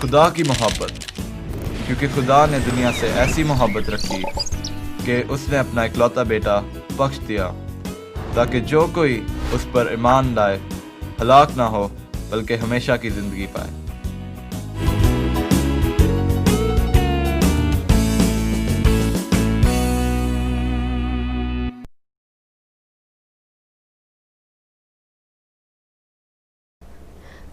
خدا کی محبت، کیونکہ خدا نے دنیا سے ایسی محبت رکھی کہ اس نے اپنا اکلوتا بیٹا بخش دیا، تاکہ جو کوئی اس پر ایمان لائے ہلاک نہ ہو بلکہ ہمیشہ کی زندگی پائے۔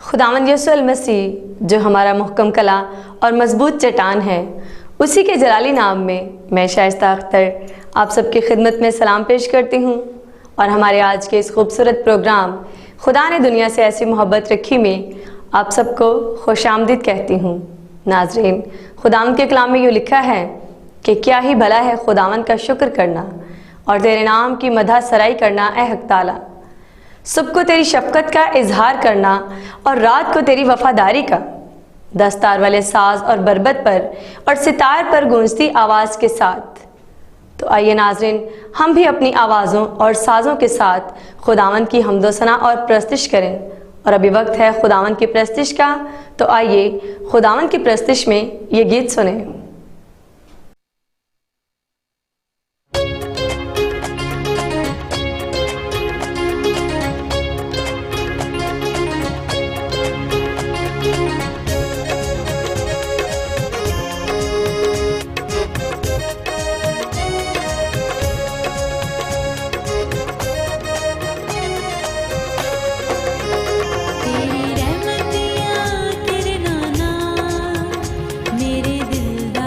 خداوند یسوع المسیح جو ہمارا محکم کلام اور مضبوط چٹان ہے، اسی کے جلالی نام میں میں شائستہ اختر آپ سب کی خدمت میں سلام پیش کرتی ہوں، اور ہمارے آج کے اس خوبصورت پروگرام خدا نے دنیا سے ایسی محبت رکھی میں آپ سب کو خوش آمدید کہتی ہوں۔ ناظرین، خداوند کے کلام میں یہ لکھا ہے کہ کیا ہی بھلا ہے خداوند کا شکر کرنا اور تیرے نام کی مدح سرائی کرنا اے حق تعالی، صبح کو تیری شفقت کا اظہار کرنا اور رات کو تیری وفاداری کا، دستار والے ساز اور بربت پر اور ستار پر گونجتی آواز کے ساتھ۔ تو آئیے ناظرین، ہم بھی اپنی آوازوں اور سازوں کے ساتھ خداوند کی حمد و ثنا اور پرستش کریں، اور ابھی وقت ہے خداوند کی پرستش کا، تو آئیے خداوند کی پرستش میں یہ گیت سنیں۔ تیری رحمتیاں تیرے نانا میرے دل دا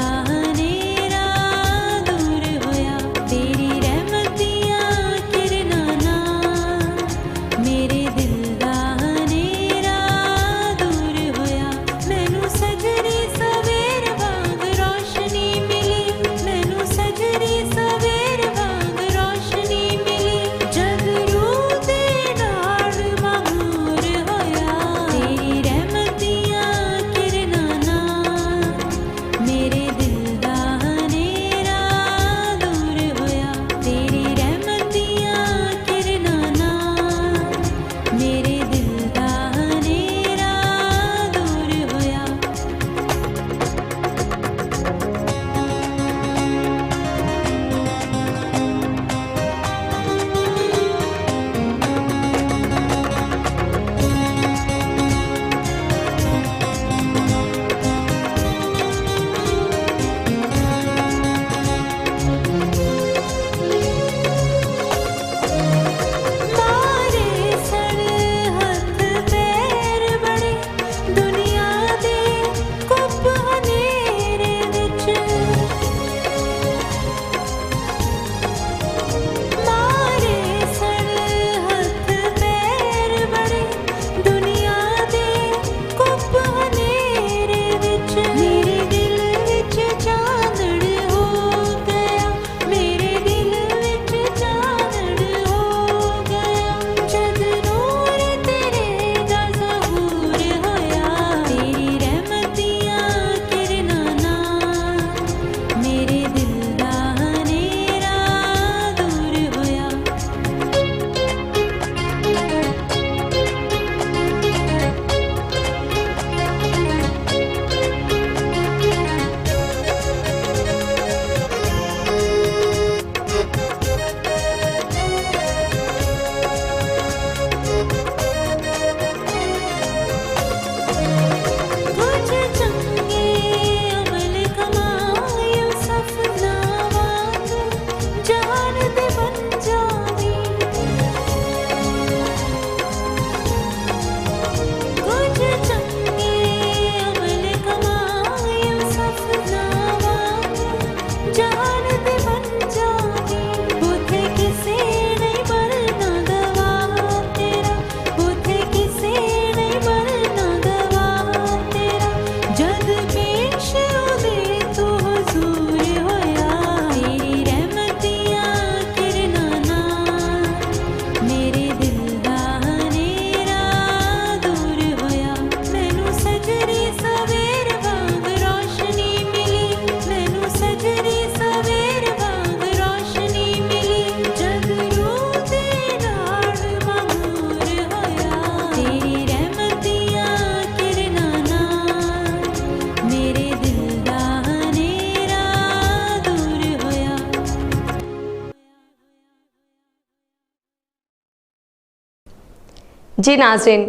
जी नाज़रीन,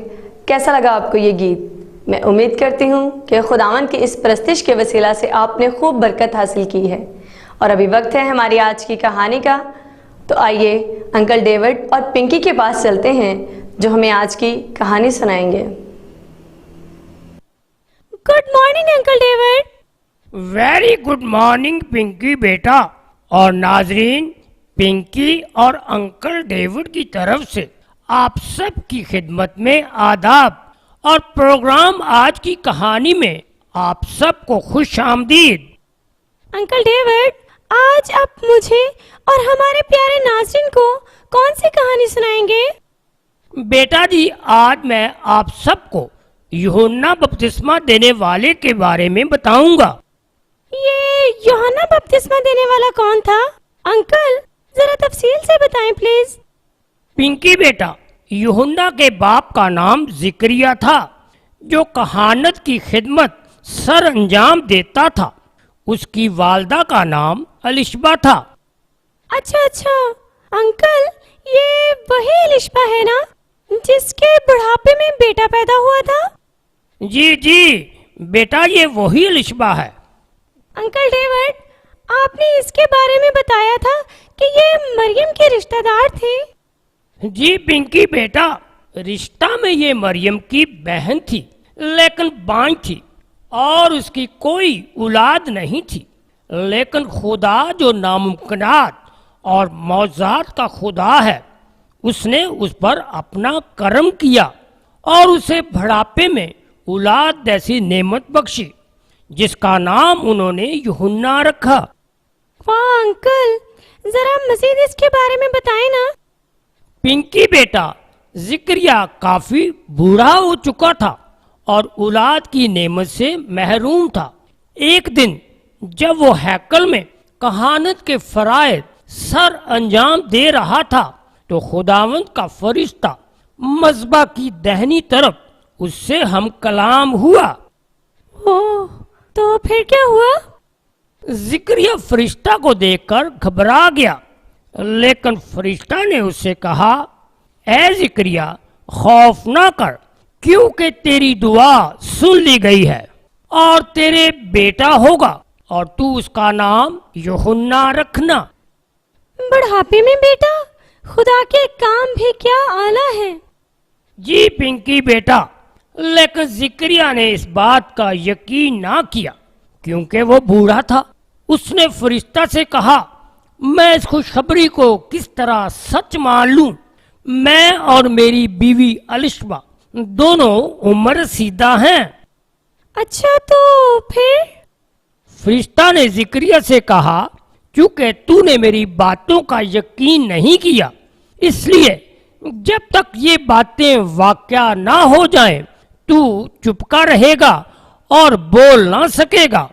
कैसा लगा आपको ये गीत? मैं उम्मीद करती हूँ कि खुदावन की इस परस्तिश के वसीला से आपने खूब बरकत हासिल की है। और अभी वक्त है हमारी आज की कहानी का, तो आइए अंकल डेविड और पिंकी के पास चलते हैं जो हमें आज की कहानी सुनाएंगे। Good morning uncle David. Very good morning Pinky बेटा। और नाजरीन, पिंकी और अंकल डेविड की तरफ से आप सब की खिदमत में आदाब और प्रोग्राम आज की कहानी में आप सबको खुश आमदीद। अंकल डेविड, आज आप मुझे और हमारे प्यारे नाज़रीन को कौन सी कहानी सुनाएंगे? बेटा जी, आज मैं आप सबको यूहन्ना बपतिस्मा देने वाले के बारे में बताऊंगा। ये यूहन्ना बपतिस्मा देने वाला कौन था? अंकल, जरा तफसील से बताएं प्लीज। पिंकी बेटा, यूहन्ना के बाप का नाम जिक्रिया था, जो कहानत की खिदमत सर अंजाम देता था। उसकी वालदा का नाम अलिशबा था। अच्छा अच्छा अंकल, ये वही अलिशबा है ना जिसके बुढ़ापे में बेटा पैदा हुआ था? जी जी बेटा, ये वही अलिशबा है। अंकल डेविड, आपने इसके बारे में बताया था कि ये मरियम के रिश्तेदार थे। जी पिंकी बेटा, रिश्ता में ये मरियम की बहन थी, लेकिन बांझ थी और उसकी कोई औलाद नहीं थी। लेकिन खुदा जो नामुमकिनात और मौजात का खुदा है, उसने उस पर अपना करम किया और उसे बुढ़ापे में औलाद जैसी नेमत बख्शी, जिसका नाम उन्होंने यूहन्ना रखा। वाह अंकल, जरा मजीद इसके बारे में बताएं ना। पिंकी बेटा, जिक्रिया काफी बूढ़ा हो चुका था और औलाद की नेमत से महरूम था। एक दिन जब वो हैकल में कहानत के फराइज सर अंजाम दे रहा था, तो खुदावंद का फरिश्ता मज़बा की दाहिनी तरफ उससे हम कलाम हुआ। ओह, तो फिर क्या हुआ? जिक्रिया फरिश्ता को देखकर घबरा गया, लेकिन फरिश्ता ने उससे कहा, ऐ जिक्रिया, खौफ ना कर, क्योंकि तेरी दुआ सुन ली गई है और तेरे बेटा होगा और तू उसका नाम यूहन्ना रखना। बुढ़ापे में बेटा, खुदा के काम भी क्या आला है। जी पिंकी बेटा, लेकिन जिक्रिया ने इस बात का यकीन ना किया क्योंकि वो बूढ़ा था। उसने फरिश्ता से कहा, मैं इस खुशखबरी को किस तरह सच मान लूं? मैं और मेरी बीवी अलिशबा दोनों उम्र रसीदा हैं। अच्छा, तो फिर? फरिश्ता ने जिक्रिया से कहा, क्योंकि तूने मेरी बातों का यकीन नहीं किया, इसलिए जब तक ये बातें वाकया ना हो जाएं, तू चुपका रहेगा और बोल ना सकेगा।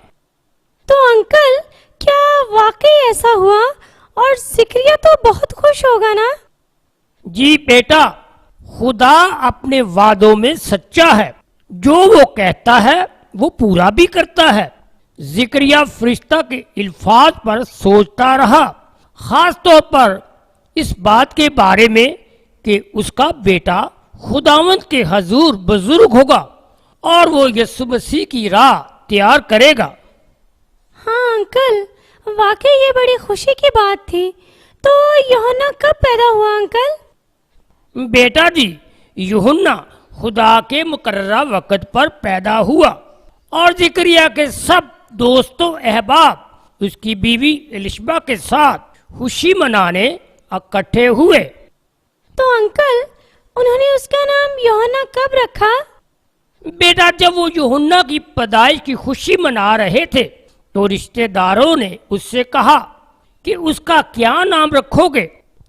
तो अंकल, क्या वाकई ऐसा हुआ? और जिक्रिया तो बहुत खुश होगा ना? जी बेटा, खुदा अपने वादों में सच्चा है, जो वो कहता है वो पूरा भी करता है। जिक्रिया फरिश्ता के अल्फाज पर सोचता रहा, खास तौर पर इस बात के बारे में कि उसका बेटा खुदावंद के हजूर बुजुर्ग होगा और वो यीशु मसीह की राह तैयार करेगा। हाँ अंकल, वाकई ये बड़ी खुशी की बात थी। तो यूहन्ना कब पैदा हुआ अंकल? बेटा जी, यूहन्ना खुदा के मुकर्ररा वक्त पर पैदा हुआ और जिक्रिया के सब दोस्तों अहबाब उसकी बीवी अलिशबा के साथ खुशी मनाने इकट्ठे हुए। तो अंकल, उन्होंने उसका नाम यूहन्ना कब रखा? बेटा, जब वो यूहन्ना की पैदाइश की खुशी मना रहे थे, तो रिश्तेदारों ने उससे कहा कि उसका क्या नाम रखोगे?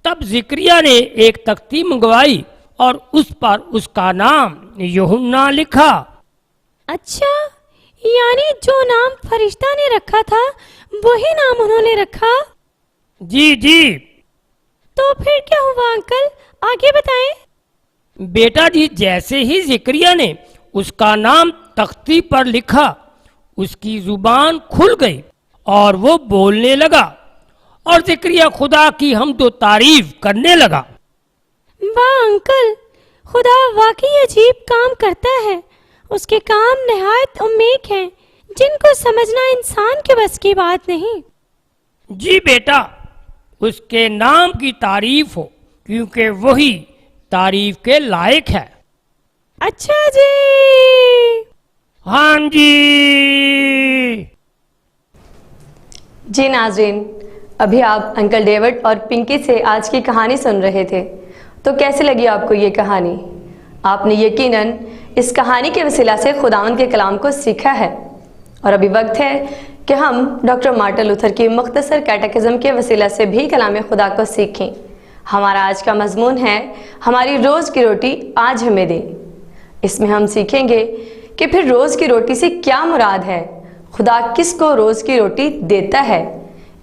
तब जिक्रिया ने एक तख्ती मंगवाई और उस पर उसका नाम यूहन्ना लिखा। अच्छा, यानी जो नाम फरिश्ता ने रखा था वही नाम उन्होंने रखा? जी जी। तो फिर क्या हुआ अंकल, आगे बताएं। बेटा जी, जैसे ही जिक्रिया ने उसका नाम तख्ती पर लिखा, उसकी जुबान खुल गई और वो बोलने लगा और जिक्रिया खुदा की हमदो तारीफ करने लगा। वाह अंकल, خدا واقعی عجیب کام کرتا ہے. اس کے کام نہایت عمیق ہیں جن کو سمجھنا انسان کے بس کی بات نہیں. جی بیٹا، اس کے نام کی تعریف ہو کیونکہ وہی تعریف کے لائق ہے. اچھا جی. ہاں جی. جی ناظرین، ابھی آپ انکل ڈیوڈ اور پنکی سے آج کی کہانی سن رہے تھے، تو کیسے لگی آپ کو یہ کہانی؟ آپ نے یقیناً اس کہانی کے وسیلہ سے خداوند کے کلام کو سیکھا ہے، اور ابھی وقت ہے کہ ہم ڈاکٹر مارٹن لوتھر کی مختصر کیٹیکزم کے وسیلہ سے بھی کلام خدا کو سیکھیں. ہمارا آج کا مضمون ہے ہماری روز کی روٹی آج ہمیں دے. اس میں ہم سیکھیں گے کہ پھر روز کی روٹی سے کیا مراد ہے، خدا کس کو روز کی روٹی دیتا ہے.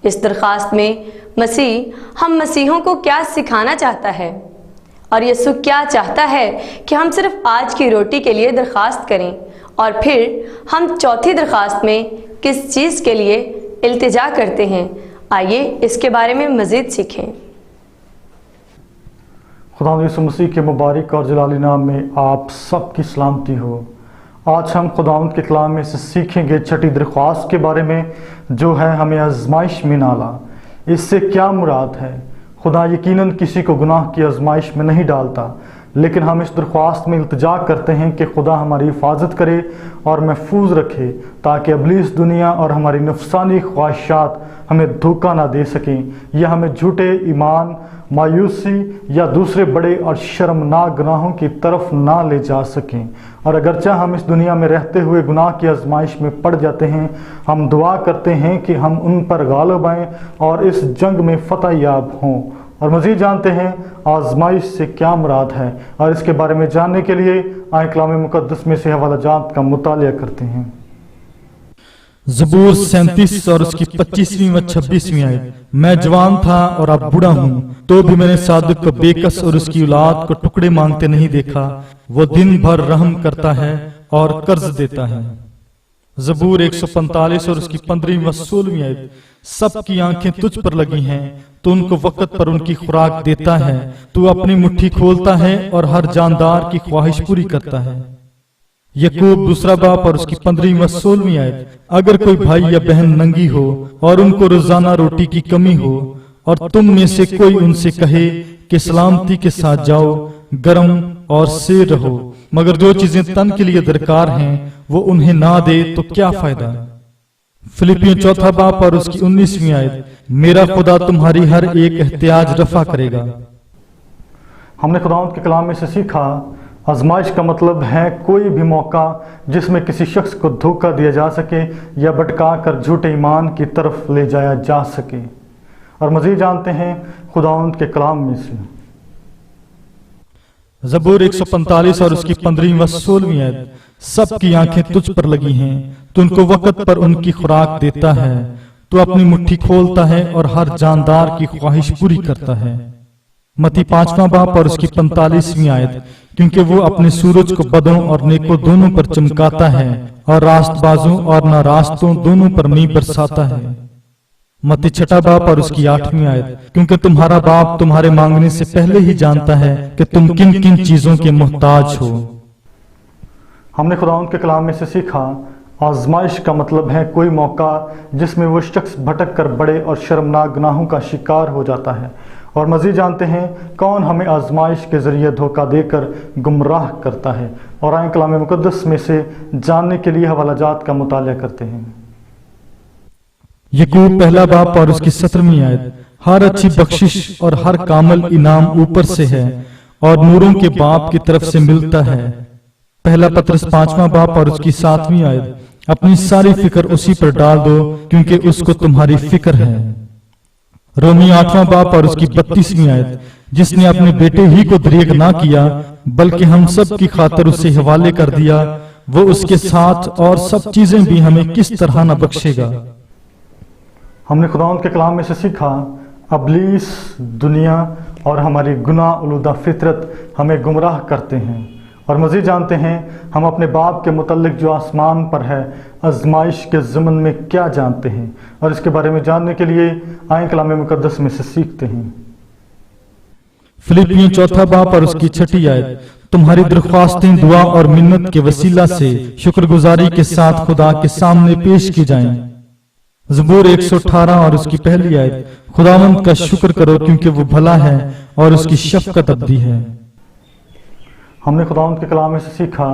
اس درخواست میں مسیح ہم مسیحوں کو کیا سکھانا چاہتا ہے، اور یسوع کیا چاہتا ہے کہ ہم صرف آج کی روٹی کے لیے درخواست کریں، اور پھر ہم چوتھی درخواست میں کس چیز کے لیے التجا کرتے ہیں. آئیے اس کے بارے میں مزید سیکھیں. خدا یسوع مسیح کے مبارک اور جلالی نام میں آپ سب کی سلامتی ہو. آج ہم خداوند کے کلام میں سے سیکھیں گے چھٹی درخواست کے بارے میں، جو ہے ہمیں آزمائش میں نہ لا. اس سے کیا مراد ہے؟ خدا یقیناً کسی کو گناہ کی آزمائش میں نہیں ڈالتا، لیکن ہم اس درخواست میں التجا کرتے ہیں کہ خدا ہماری حفاظت کرے اور محفوظ رکھے، تاکہ ابلیس دنیا اور ہماری نفسانی خواہشات ہمیں دھوکہ نہ دے سکیں یا ہمیں جھوٹے ایمان، مایوسی یا دوسرے بڑے اور شرمناک گناہوں کی طرف نہ لے جا سکیں. اور اگرچہ ہم اس دنیا میں رہتے ہوئے گناہ کی آزمائش میں پڑ جاتے ہیں، ہم دعا کرتے ہیں کہ ہم ان پر غالب آئیں اور اس جنگ میں فتح یاب ہوں. اور مزید جانتے ہیں آزمائش سے کیا مراد ہے، اور اس کے بارے میں جاننے کے لیے آئیں کلام مقدس میں سے حوالہ جات کا مطالعہ کرتے ہیں. زبور 37 اور اس کی 25ویں و 26ویں آیت. میں جوان تھا اور اب بوڑھا ہوں، تو بھی میں نے صادق کو بے کس اور اس کی اولاد کو ٹکڑے مانگتے نہیں دیکھا. وہ دن بھر رحم کرتا ہے اور قرض دیتا ہے. زبور 145 اور اس کی 15ویں و 16ویں آیت. سب کی آنکھیں تجھ پر لگی ہیں، تو ان کو وقت پر ان کی خوراک دیتا ہے. تو اپنی مٹھی کھولتا ہے اور ہر جاندار کی خواہش پوری کرتا ہے. یعقوب دوسرا باپ اور اس کی 15ویں و 16ویں آیت. اگر کوئی بھائی یا بہن ننگی ہو اور ان کو روزانہ روٹی کی کمی ہو، اور تم میں سے کوئی ان سے کہے کہ سلامتی کے ساتھ جاؤ، گرم اور سیر رہو، مگر جو چیزیں تن کے لیے درکار ہیں وہ انہیں نہ دے، تو کیا فائدہ؟ فلپیوں چوتھا باپ اور اس کی 19ویں آیت. میرا خدا تمہاری ہر ایک احتیاج رفع کرے گا. ہم نے خداوند کے کلام میں سے سیکھا آزمائش کا مطلب ہے کوئی بھی موقع جس میں کسی شخص کو دھوکہ دیا جا سکے یا بھٹکا کر جھوٹے ایمان کی طرف لے جایا جا سکے. اور مزید جانتے ہیں خداوند کے کلام میں سے زبور 145 اور اس کی 15ویں و 16ویں آیت. سب کی آنکھیں تجھ پر لگی ہیں، تو ان کو وقت پر ان کی خوراک دیتا ہے. تو اپنی مٹھی کھولتا ہے اور ہر جاندار کی خواہش پوری کرتا ہے. متی 5واں باپ اور اس کی 45ویں آیت. کیونکہ وہ اپنے سورج کو بدوں اور نیکوں دونوں پر چمکاتا ہے، اور راست بازوں اور ناراستوں دونوں پر میںہ برساتا ہے. متی 6 باپ اور اس کی 8ویں آیت. کیونکہ تمہارا باپ تمہارے مانگنے سے پہلے ہی جانتا ہے کہ تم کن کن چیزوں کے محتاج ہو. ہم نے خداوند کے کلام میں سے سیکھا آزمائش کا مطلب ہے کوئی موقع جس میں وہ شخص بھٹک کر بڑے اور شرمناک گناہوں کا شکار ہو جاتا ہے. اور مزید جانتے ہیں کون ہمیں آزمائش کے ذریعے دھوکہ دے کر گمراہ کرتا ہے. اور آئیں کلام مقدس میں سے جاننے کے لیے حوالہ جات کا مطالعہ کرتے ہیں. یعقوب پہلا باپ اور اس کی 17ویں آیت. ہر اچھی بخشش اور ہر کامل انعام اوپر سے ہے اور نوروں کے باپ کی طرف سے ملتا ہے. پہلا پطرس 5واں باپ اور اس کی 7ویں آیت. اپنی ساری فکر اسی پر ڈال دو کیونکہ اس کو تمہاری فکر ہے. رومی 8واں باپ اور اس کی 32ویں آیت. جس نے اپنے بیٹے ہی کو دریغ نہ کیا بلکہ ہم سب کی خاطر اسے حوالے کر دیا، وہ اس کے ساتھ اور سب چیزیں بھی ہمیں کس طرح نہ بخشے گا. ہم نے خداوند کے کلام میں سے سیکھا ابلیس، دنیا اور ہماری گناہ آلودہ فطرت ہمیں گمراہ کرتے ہیں. اور مزید جانتے ہیں ہم اپنے باپ کے متعلق جو آسمان پر ہے آزمائش کے ضمن میں کیا جانتے ہیں. اور اس کے بارے میں جاننے کے لیے آئیں کلام مقدس میں سے سیکھتے ہیں. فلپیوں 4 باپ اور اس کی 6 آیت. तुम्हारी दरख्वास्तें दुआ और मिन्नत के वसीला से शुक्रगुजारी के साथ खुदा के सामने पेश की जाएं। ज़बूर 118 और उसकी पहली आयत, खुदावंद का शुक्र करो क्योंकि वो भला है और उसकी शफकत अबदी है। हमने खुदावंद के कलाम में से सीखा,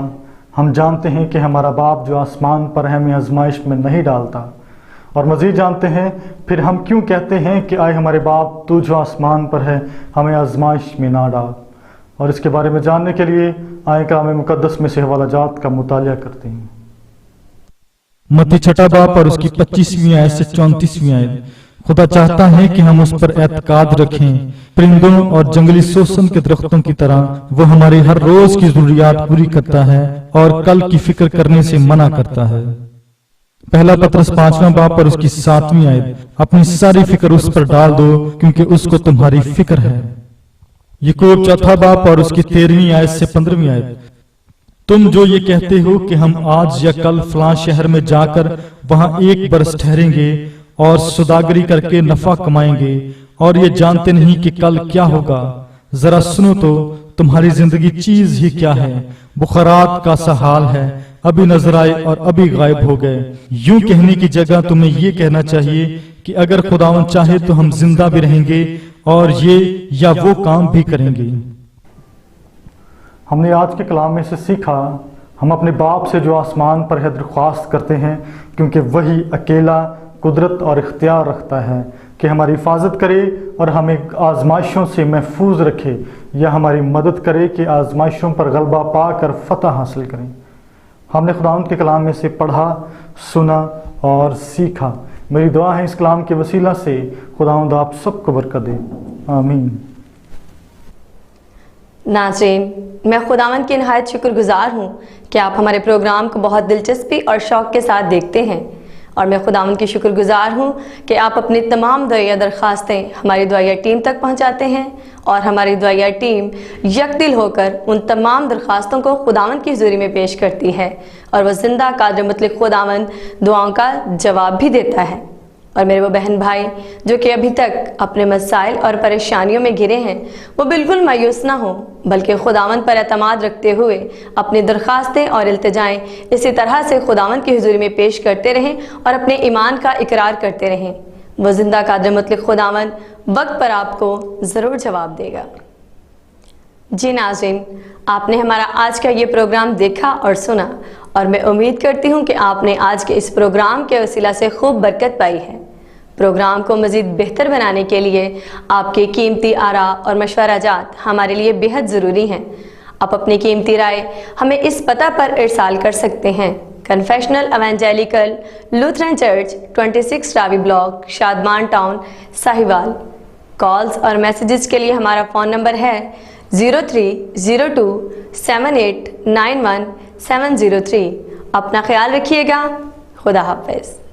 हम जानते हैं कि हमारा बाप जो आसमान पर है हमें आजमाइश में नहीं डालता, और मजीद जानते हैं फिर हम क्यों कहते हैं कि आए हमारे बाप तू जो आसमान पर है हमें आजमाइश में ना डाल। और इसके बारे में जानने के लिए आए कलाम मुकद्दस में से हवाला जात का मुतालिया करते हैं। मत्ती छठा बाप और उसकी 25वीं आयत से 34वीं आयत, खुदा चाहता है कि हम उस पर एतकाद रखें। परिंदों और जंगली सोसन के दरख्तों की तरह वो हमारी हर रोज की जरूरियात पूरी करता है और कल की फिक्र करने से मना करता है। पहला पत्रस 5वां बाप और उसकी 7वीं आयत, अपनी सारी फिक्र उस पर डाल दो क्योंकि उसको तुम्हारी फिक्र है। याकूब चौथा बाप और उसकी 13वीं आयत से 15वीं आयत, तुम जो ये कहते हो कि हम आज या कल फलां शहर में जाकर वहां एक बरस ठहरेंगे और सौदागरी करके नफा कमाएंगे और ये जानते नहीं कि कल क्या होगा, जरा सुनो तो तुम्हारी जिंदगी चीज ही क्या है। बुखारात का सा हाल है, अभी नजर आए और अभी गायब हो गए। यूं कहने की जगह तुम्हें ये कहना चाहिए कि अगर खुदावन चाहे तो हम जिंदा भी रहेंगे और ये या वो काम भी करेंगे। हमने आज के कलाम में से सीखा, हम अपने बाप से जो आसमान पर है दरख्वास्त करते हैं क्योंकि वही अकेला कुदरत और इख्तियार रखता है कि हमारी हिफाजत करे और हमें आजमाइशों से महफूज रखे, या हमारी मदद करे कि आजमाइशों पर गलबा पाकर फतह हासिल करें। हमने खुदावंद के कलाम में से पढ़ा, सुना और सीखा। मेरी दुआ है इस कलाम के वसीला से खुदावंद आप सबको बरकत दे, आमीन। नाज़रीन, मैं खुदावंद की नहायत शुक्रगुजार हूँ कि आप हमारे प्रोग्राम को बहुत दिलचस्पी और शौक़ के साथ देखते हैं, और मैं खुदावंद की शुक्रगुजार हूँ कि आप अपनी तमाम दुआया दरख्वास्तें हमारी दुआया टीम तक पहुँचाते हैं, और हमारी दुआया टीम यकदिल होकर उन तमाम दरख्वास्तों को खुदावंद की हुज़ूरी में पेश करती है, और वह ज़िंदा कादिर मुतलक खुदावंद दुआओं का जवाब भी देता है। और मेरे वो बहन भाई जो कि अभी तक अपने मसाइल और परेशानियों में घिरे हैं, वो बिल्कुल मायूस ना हो, बल्कि खुदावंद पर एतमाद रखते हुए अपनी दरख्वास्तें और इल्तिजाएं इसी तरह से खुदावंद की हुज़ूरी में पेश करते रहें और अपने ईमान का इकरार करते रहें। वो जिंदा कादिर मुतलक खुदावंद वक्त पर आपको ज़रूर जवाब देगा। जी नाज़रीन, आपने हमारा आज का ये प्रोग्राम देखा और सुना, और मैं उम्मीद करती हूँ कि आपने आज के इस प्रोग्राम के वसीला से खूब बरकत पाई है। प्रोग्राम को मज़ीद बेहतर बनाने के लिए आपके कीमती आरा और मशवरा जात हमारे लिए बेहद ज़रूरी हैं। आप अपनी कीमती राय हमें इस पता पर इरसाल कर सकते हैं, confessional evangelical Lutheran church 26 Ravi block, Shadman town, Sahiwal. Calls और मैसेजेस के लिए हमारा फ़ोन नंबर है 03027891 703। अपना ख्याल रखिएगा। खुदा हाफिज़।